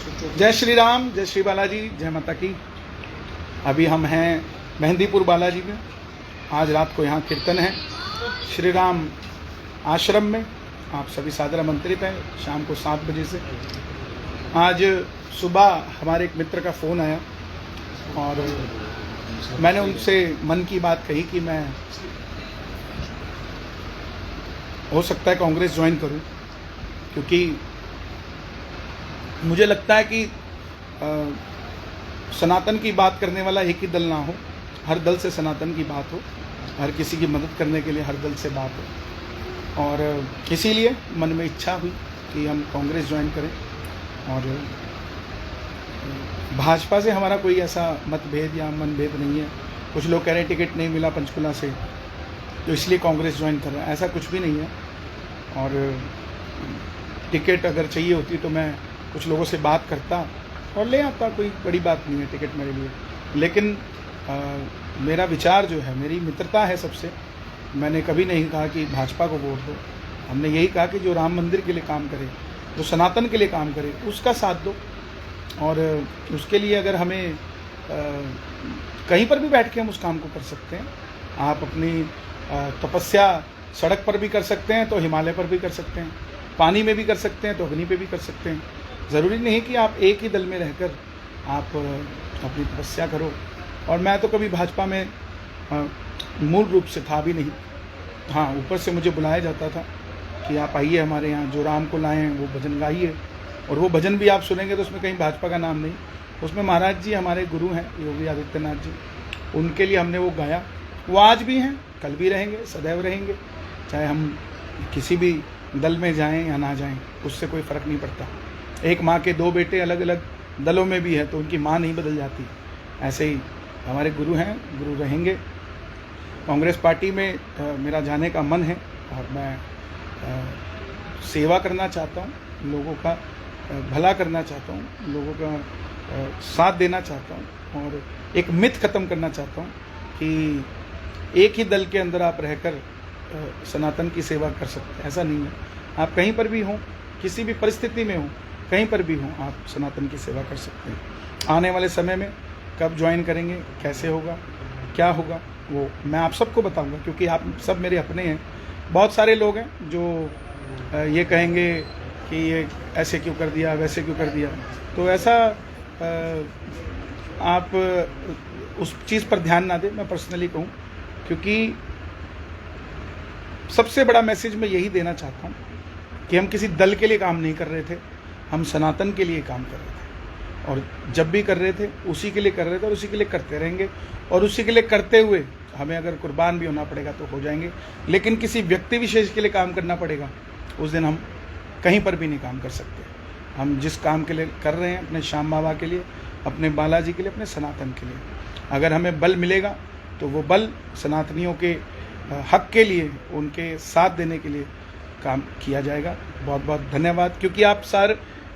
जय श्री राम, जय श्री बालाजी, जय माता की। अभी हम हैं मेहंदीपुर बालाजी में। आज रात को यहाँ कीर्तन है श्री राम आश्रम में। आप सभी सादर आमंत्रित हैं शाम को 7 बजे से। आज सुबह हमारे एक मित्र का फ़ोन आया और मैंने उनसे मन की बात कही कि मैं हो सकता है कांग्रेस ज्वाइन करूं, क्योंकि मुझे लगता है कि सनातन की बात करने वाला एक ही दल ना हो, हर दल से सनातन की बात हो, हर किसी की मदद करने के लिए हर दल से बात हो। और इसीलिए मन में इच्छा हुई कि हम कांग्रेस ज्वाइन करें। और भाजपा से हमारा कोई ऐसा मतभेद या मनभेद नहीं है। कुछ लोग कह रहे हैं टिकट नहीं मिला पंचकुला से तो इसलिए कांग्रेस ज्वाइन कर रहा है, ऐसा कुछ भी नहीं है। और टिकट अगर चाहिए होती तो मैं कुछ लोगों से बात करता और ले आता, कोई बड़ी बात नहीं है टिकट मेरे लिए। लेकिन मेरा विचार जो है, मेरी मित्रता है सबसे। मैंने कभी नहीं कहा कि भाजपा को वोट दो। हमने यही कहा कि जो राम मंदिर के लिए काम करे, जो सनातन के लिए काम करे, उसका साथ दो। और उसके लिए अगर हमें कहीं पर भी बैठ के हम उस काम को कर सकते हैं। आप अपनी तपस्या सड़क पर भी कर सकते हैं तो हिमालय पर भी कर सकते हैं, पानी में भी कर सकते हैं तो अग्नि पे भी कर सकते हैं। ज़रूरी नहीं कि आप एक ही दल में रहकर आप अपनी तपस्या करो। और मैं तो कभी भाजपा में मूल रूप से था भी नहीं। हाँ, ऊपर से मुझे बुलाया जाता था कि आप आइए हमारे यहाँ, जो राम को लाए हैं वो भजन गाइए। और वो भजन भी आप सुनेंगे तो उसमें कहीं भाजपा का नाम नहीं, उसमें महाराज जी हमारे गुरु हैं योगी आदित्यनाथ जी, उनके लिए हमने वो गाया। वो आज भी हैं, कल भी रहेंगे, सदैव रहेंगे। चाहे हम किसी भी दल में जाएं या ना जाएं, उससे कोई फ़र्क नहीं पड़ता। एक माँ के 2 बेटे अलग अलग दलों में भी है तो उनकी माँ नहीं बदल जाती। ऐसे ही हमारे गुरु हैं, गुरु रहेंगे। कांग्रेस पार्टी में मेरा जाने का मन है और मैं सेवा करना चाहता हूँ, लोगों का भला करना चाहता हूँ, लोगों का साथ देना चाहता हूँ। और एक मिथ ख़त्म करना चाहता हूँ कि एक ही दल के अंदर आप रहकर सनातन की सेवा कर सकते हैं। ऐसा नहीं है। आप कहीं पर भी हों, किसी भी परिस्थिति में हों, कहीं पर भी हों, आप सनातन की सेवा कर सकते हैं। आने वाले समय में कब ज्वाइन करेंगे, कैसे होगा, क्या होगा, वो मैं आप सबको बताऊंगा, क्योंकि आप सब मेरे अपने हैं। बहुत सारे लोग हैं जो ये कहेंगे कि ये ऐसे क्यों कर दिया, वैसे क्यों कर दिया। तो ऐसा आप उस चीज़ पर ध्यान ना दें, मैं पर्सनली कहूँ। क्योंकि सबसे बड़ा मैसेज मैं यही देना चाहता हूँ कि हम किसी दल के लिए काम नहीं कर रहे थे, हम सनातन के लिए काम कर रहे थे। और जब भी कर रहे थे उसी के लिए कर रहे थे और उसी के लिए करते रहेंगे। और उसी के लिए करते हुए हमें अगर कुर्बान भी होना पड़ेगा तो हो जाएंगे। लेकिन किसी व्यक्ति विशेष के लिए काम करना पड़ेगा, उस दिन हम कहीं पर भी नहीं काम कर सकते। हम जिस काम के लिए कर रहे हैं, अपने श्याम बाबा के लिए, अपने बालाजी के लिए, अपने सनातन के लिए, अगर हमें बल मिलेगा तो वो बल सनातनियों के हक के लिए, उनके साथ देने के लिए काम किया जाएगा। बहुत बहुत धन्यवाद। क्योंकि आप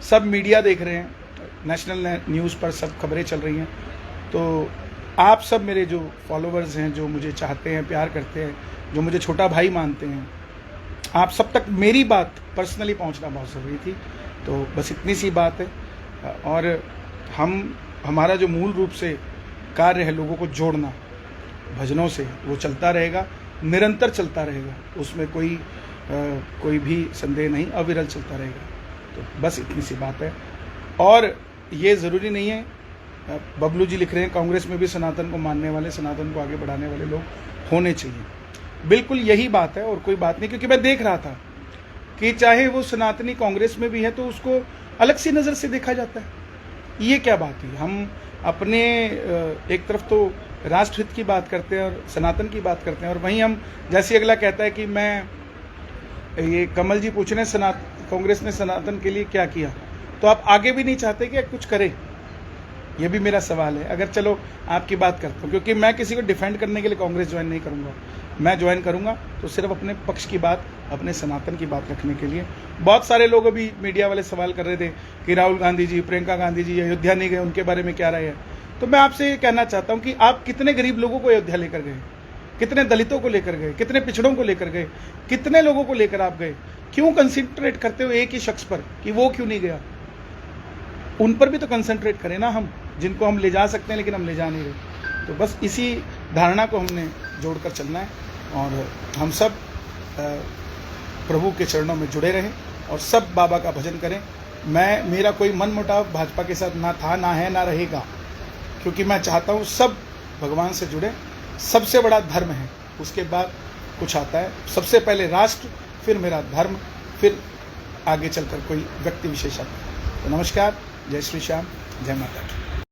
सब मीडिया देख रहे हैं, नेशनल न्यूज़ पर सब खबरें चल रही हैं। तो आप सब मेरे जो फॉलोअर्स हैं, जो मुझे चाहते हैं, प्यार करते हैं, जो मुझे छोटा भाई मानते हैं, आप सब तक मेरी बात पर्सनली पहुंचना बहुत ज़रूरी थी। तो बस इतनी सी बात है। और हमारा जो मूल रूप से कार्य है लोगों को जोड़ना भजनों से, वो चलता रहेगा, निरंतर चलता रहेगा। उसमें कोई भी संदेह नहीं, अविरल चलता रहेगा। तो बस इतनी सी बात है। और ये ज़रूरी नहीं है, बबलू जी लिख रहे हैं कांग्रेस में भी सनातन को मानने वाले, सनातन को आगे बढ़ाने वाले लोग होने चाहिए। बिल्कुल यही बात है और कोई बात नहीं। क्योंकि मैं देख रहा था कि चाहे वो सनातनी कांग्रेस में भी है तो उसको अलग सी नज़र से देखा जाता है। ये क्या बात है? हम अपने एक तरफ तो राष्ट्रहित की बात करते हैं और सनातन की बात करते हैं, और वहीं हम, जैसे अगला कहता है कि मैं, ये कमल जी पूछ रहे हैं कांग्रेस ने सनातन के लिए क्या किया, तो आप आगे भी नहीं चाहते कि कुछ करें? ये भी मेरा सवाल है। अगर चलो आपकी बात करता हूँ, क्योंकि मैं किसी को डिफेंड करने के लिए कांग्रेस ज्वाइन नहीं करूँगा। मैं ज्वाइन करूँगा तो सिर्फ अपने पक्ष की बात, अपने सनातन की बात रखने के लिए। बहुत सारे लोग अभी मीडिया वाले सवाल कर रहे थे कि राहुल गांधी जी, प्रियंका गांधी जी अयोध्या नहीं गए, उनके बारे में क्या राय है। तो मैं आपसे ये कहना चाहता हूँ कि आप कितने गरीब लोगों को अयोध्या लेकर गए, कितने दलितों को लेकर गए, कितने पिछड़ों को लेकर गए, कितने लोगों को लेकर आप गए? क्यों कंसिडरेट करते हो एक ही शख्स पर कि वो क्यों नहीं गया? उन पर भी तो कंसंट्रेट करें ना हम, जिनको हम ले जा सकते हैं लेकिन हम ले जा नहीं रहे। तो बस इसी धारणा को हमने जोड़कर चलना है और हम सब प्रभु के चरणों में जुड़े रहें और सब बाबा का भजन करें। मेरा कोई मन मुटाव भाजपा के साथ ना था, ना है, ना रहेगा, क्योंकि मैं चाहता हूँ सब भगवान से जुड़े। सबसे बड़ा धर्म है, उसके बाद कुछ आता है। सबसे पहले राष्ट्र, फिर मेरा धर्म, फिर आगे चलकर कोई व्यक्ति विशेष आता है। तो नमस्कार, जय श्री श्याम, जय माता दी।